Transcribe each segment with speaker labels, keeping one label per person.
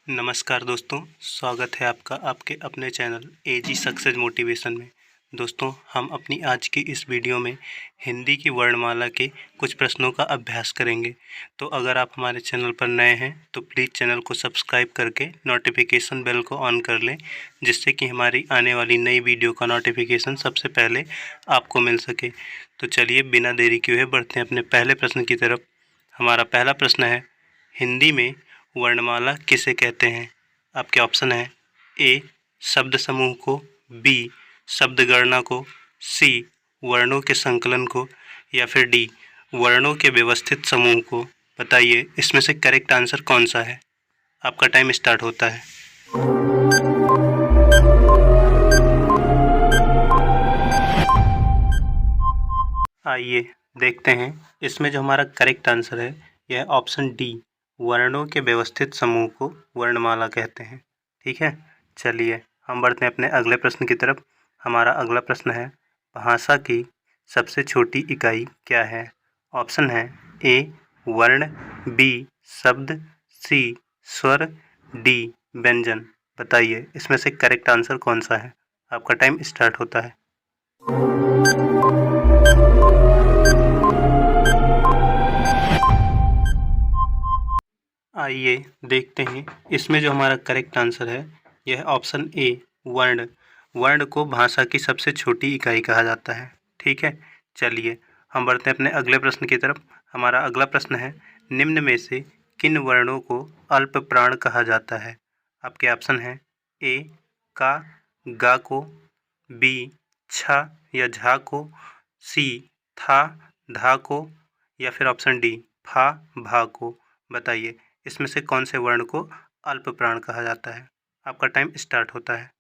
Speaker 1: नमस्कार दोस्तों, स्वागत है आपका आपके अपने चैनल एजी सक्सेस मोटिवेशन में। दोस्तों, हम अपनी आज की इस वीडियो में हिंदी की वर्णमाला के कुछ प्रश्नों का अभ्यास करेंगे। तो अगर आप हमारे चैनल पर नए हैं तो प्लीज़ चैनल को सब्सक्राइब करके नोटिफिकेशन बेल को ऑन कर लें, जिससे कि हमारी आने वाली नई वीडियो का नोटिफिकेशन सबसे पहले आपको मिल सके। तो चलिए बिना देरी किए हुए बढ़ते हैं अपने पहले प्रश्न की तरफ। हमारा पहला प्रश्न है, हिंदी में वर्णमाला किसे कहते हैं? आपके ऑप्शन है ए शब्द समूह को, बी शब्द गणना को, सी वर्णों के संकलन को, या फिर डी वर्णों के व्यवस्थित समूह को। बताइए इसमें से करेक्ट आंसर कौन सा है? आपका टाइम स्टार्ट होता है। आइए देखते हैं इसमें जो हमारा करेक्ट आंसर है यह ऑप्शन डी वर्णों के व्यवस्थित समूह को वर्णमाला कहते हैं। ठीक है, चलिए हम बढ़ते हैं अपने अगले प्रश्न की तरफ। हमारा अगला प्रश्न है, भाषा की सबसे छोटी इकाई क्या है? ऑप्शन है ए वर्ण, बी शब्द, सी स्वर, डी व्यंजन। बताइए इसमें से करेक्ट आंसर कौन सा है? आपका टाइम स्टार्ट होता है। आइए देखते हैं इसमें जो हमारा करेक्ट आंसर है यह ऑप्शन ए वर्ण। वर्ण को भाषा की सबसे छोटी इकाई कहा जाता है। ठीक है, चलिए हम बढ़ते हैं अपने अगले प्रश्न की तरफ। हमारा अगला प्रश्न है, निम्न में से किन वर्णों को अल्प प्राण कहा जाता है? आपके ऑप्शन हैं ए का गा को, बी छा या झा को, सी था धा को, या फिर ऑप्शन डी फा भा को। बताइए इसमें से कौन से वर्ण को अल्प प्राण कहा जाता है? आपका टाइम स्टार्ट होता है।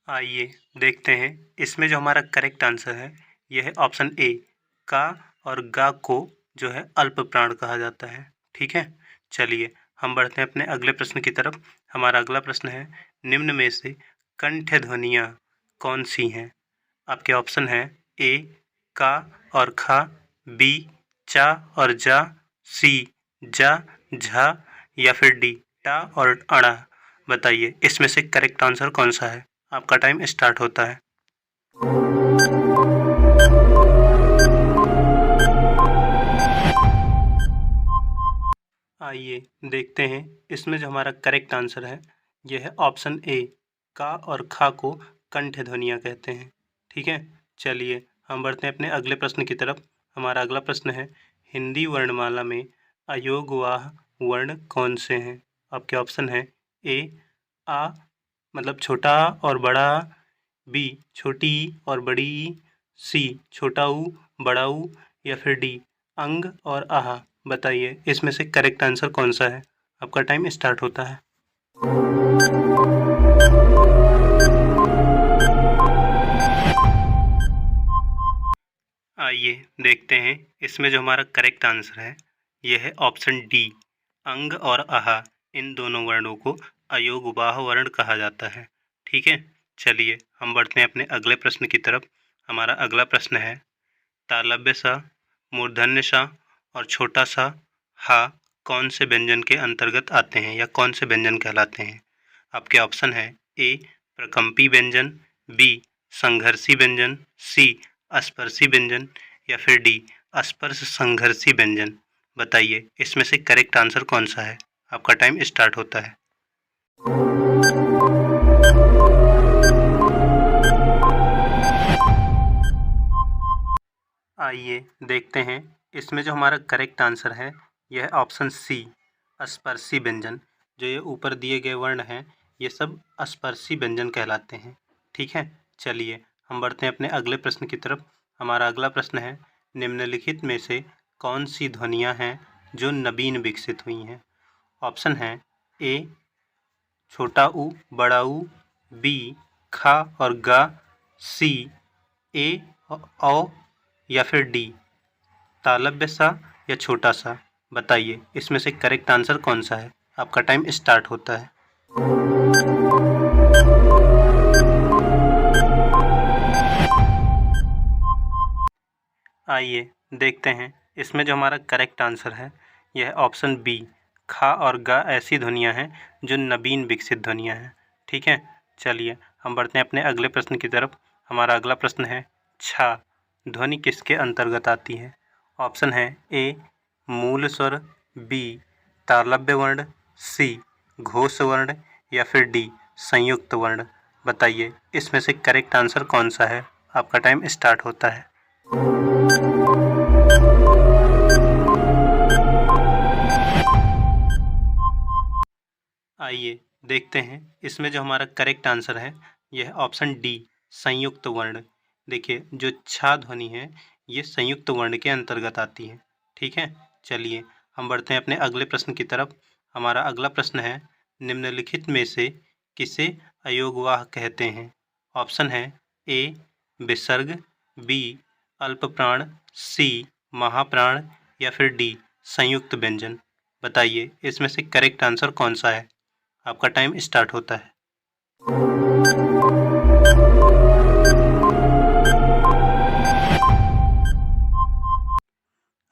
Speaker 1: आइए देखते हैं इसमें जो हमारा करेक्ट आंसर है यह है ऑप्शन ए का और गा को जो है अल्प प्राण कहा जाता है। ठीक है, चलिए हम बढ़ते हैं अपने अगले प्रश्न की तरफ। हमारा अगला प्रश्न है, निम्न में से कंठ ध्वनियाँ कौन सी हैं? आपके ऑप्शन है ए का और खा, बी चा और जा, सी जा झा, या फिर डी टा और अड़ा। बताइए इसमें से करेक्ट आंसर कौन सा है? आपका टाइम स्टार्ट होता है। आइए देखते हैं इसमें जो हमारा करेक्ट आंसर है यह है ऑप्शन ए का और खा को कंठ ध्वनियाँ कहते हैं। ठीक है, चलिए हम बढ़ते हैं अपने अगले प्रश्न की तरफ। हमारा अगला प्रश्न है, हिंदी वर्णमाला में अयोगवाह वर्ण कौन से हैं? आपके ऑप्शन है ए आ मतलब छोटा और बड़ा, बी छोटी और बड़ी, सी छोटा ऊ बड़ा ऊ, या फिर डी अंग और आहा। बताइए इसमें से करेक्ट आंसर कौन सा है? आपका टाइम स्टार्ट होता है। आइए देखते हैं इसमें जो हमारा करेक्ट आंसर है यह है ऑप्शन डी अंग और आहा। इन दोनों वर्णों को अयोगवाह वर्ण कहा जाता है। ठीक है, चलिए हम बढ़ते हैं अपने अगले प्रश्न की तरफ। हमारा अगला प्रश्न है, तालव्य सा, मूर्धन्य सा और छोटा सा हा कौन से व्यंजन के अंतर्गत आते हैं या कौन से व्यंजन कहलाते हैं? आपके ऑप्शन है ए प्रकम्पी व्यंजन, बी संघर्षी व्यंजन, सी स्पर्शी व्यंजन, या फिर डी स्पर्श संघर्षी व्यंजन। बताइए इसमें से करेक्ट आंसर कौन सा है? आपका टाइम स्टार्ट होता है। आइए देखते हैं इसमें जो हमारा करेक्ट आंसर है यह ऑप्शन सी स्पर्शी व्यंजन। जो ये ऊपर दिए गए वर्ण हैं ये सब स्पर्शी व्यंजन कहलाते हैं। ठीक है, चलिए हम बढ़ते हैं अपने अगले प्रश्न की तरफ। हमारा अगला प्रश्न है, निम्नलिखित में से कौन सी ध्वनियाँ हैं जो नवीन विकसित हुई हैं? ऑप्शन है ए छोटा ऊ बड़ा ऊ, बी खा और गा, सी ए औ, या फिर डी तालव्य सा या छोटा सा। बताइए इसमें से करेक्ट आंसर कौन सा है? आपका टाइम स्टार्ट होता है। आइए देखते हैं इसमें जो हमारा करेक्ट आंसर है यह है ऑप्शन बी। खा और गा ऐसी ध्वनियाँ हैं जो नवीन विकसित ध्वनियाँ हैं। ठीक है, चलिए हम बढ़ते हैं अपने अगले प्रश्न की तरफ। हमारा अगला प्रश्न है छा ध्वनि किसके अंतर्गत आती है? ऑप्शन है ए मूल स्वर, बी तालव्य वर्ण, सी घोष वर्ण या फिर डी संयुक्त वर्ण। बताइए इसमें से करेक्ट आंसर कौन सा है? आपका टाइम स्टार्ट होता है। आइए देखते हैं इसमें जो हमारा करेक्ट आंसर है यह ऑप्शन डी संयुक्त वर्ण। देखिए जो छा ध्वनि है ये संयुक्त वर्ण के अंतर्गत आती है। ठीक है, चलिए हम बढ़ते हैं अपने अगले प्रश्न की तरफ। हमारा अगला प्रश्न है निम्नलिखित में से किसे अयोगवाह कहते हैं? ऑप्शन है ए विसर्ग, बी अल्पप्राण, सी महाप्राण या फिर डी संयुक्त व्यंजन। बताइए इसमें से करेक्ट आंसर कौन सा है? आपका टाइम स्टार्ट होता है।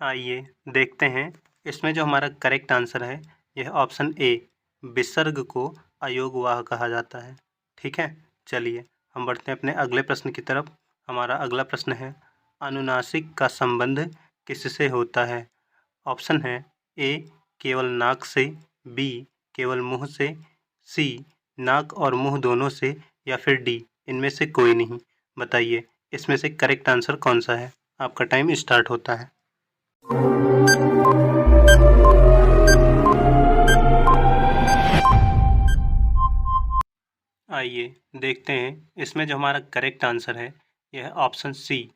Speaker 1: आइए देखते हैं इसमें जो हमारा करेक्ट आंसर है यह ऑप्शन ए विसर्ग को अयोगवाह कहा जाता है। ठीक है, चलिए हम बढ़ते हैं अपने अगले प्रश्न की तरफ। हमारा अगला प्रश्न है अनुनासिक का संबंध किससे होता है? ऑप्शन है ए केवल नाक से, बी केवल मुंह से, सी नाक और मुंह दोनों से या फिर डी इनमें से कोई नहीं। बताइए इसमें से करेक्ट आंसर कौन सा है? आपका टाइम स्टार्ट होता है। आइए देखते हैं इसमें जो हमारा करेक्ट आंसर है यह ऑप्शन सी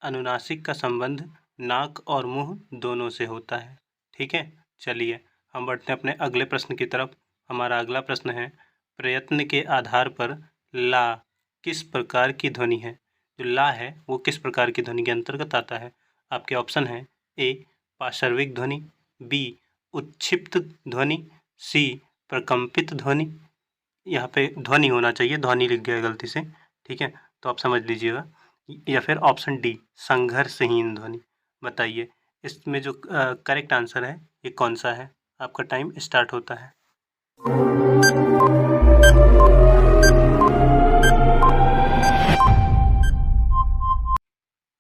Speaker 1: अनुनासिक का संबंध नाक और मुंह दोनों से होता है। ठीक है, चलिए हम बढ़ते हैं अपने अगले प्रश्न की तरफ। हमारा अगला प्रश्न है प्रयत्न के आधार पर ला किस प्रकार की ध्वनि है? जो ला है वो किस प्रकार की ध्वनि के अंतर्गत आता है? आपके ऑप्शन है ए पार्श्विक ध्वनि, बी उच्छिप्त ध्वनि, सी प्रकंपित ध्वनि। यहाँ पे ध्वनि होना चाहिए, ध्वनि लिख गया गलती से। ठीक है, तो आप समझ लीजिएगा। या फिर ऑप्शन डी संघर्षहीन ध्वनि। बताइए इसमें जो करेक्ट आंसर है ये कौन सा है? आपका टाइम स्टार्ट होता है।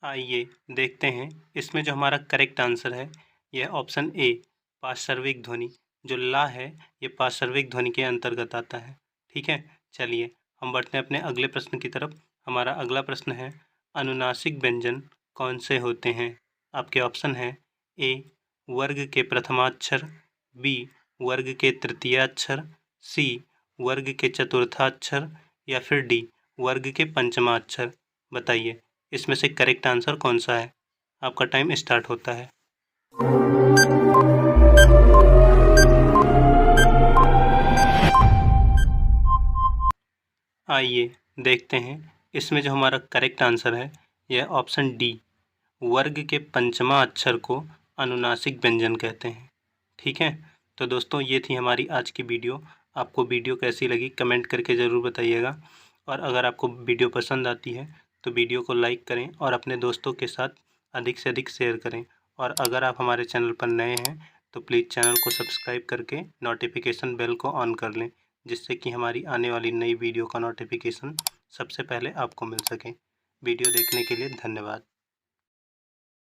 Speaker 1: आइए देखते हैं इसमें जो हमारा करेक्ट आंसर है यह ऑप्शन ए पार्श्विक ध्वनि। जो ला है ये पार्श्विक ध्वनि के अंतर्गत आता है। ठीक है, चलिए हम बढ़ते हैं अपने अगले प्रश्न की तरफ। हमारा अगला प्रश्न है अनुनासिक व्यंजन कौन से होते हैं? आपके ऑप्शन है ए वर्ग के प्रथमाक्षर, बी वर्ग के तृतीयाक्षर, सी वर्ग के चतुर्थाक्षर या फिर डी वर्ग के पंचमाक्षर। बताइए इसमें से करेक्ट आंसर कौन सा है? आपका टाइम स्टार्ट होता है। आइए देखते हैं इसमें जो हमारा करेक्ट आंसर है यह ऑप्शन डी वर्ग के पंचमा अक्षर को अनुनासिक व्यंजन कहते हैं। ठीक है, तो दोस्तों ये थी हमारी आज की वीडियो। आपको वीडियो कैसी लगी कमेंट करके ज़रूर बताइएगा। और अगर आपको वीडियो पसंद आती है तो वीडियो को लाइक करें और अपने दोस्तों के साथ अधिक से अधिक शेयर करें। और अगर आप हमारे चैनल पर नए हैं तो प्लीज़ चैनल को सब्सक्राइब करके नोटिफिकेशन बेल को ऑन कर लें, जिससे कि हमारी आने वाली नई वीडियो का नोटिफिकेशन सबसे पहले आपको मिल सके। वीडियो देखने के लिए धन्यवाद।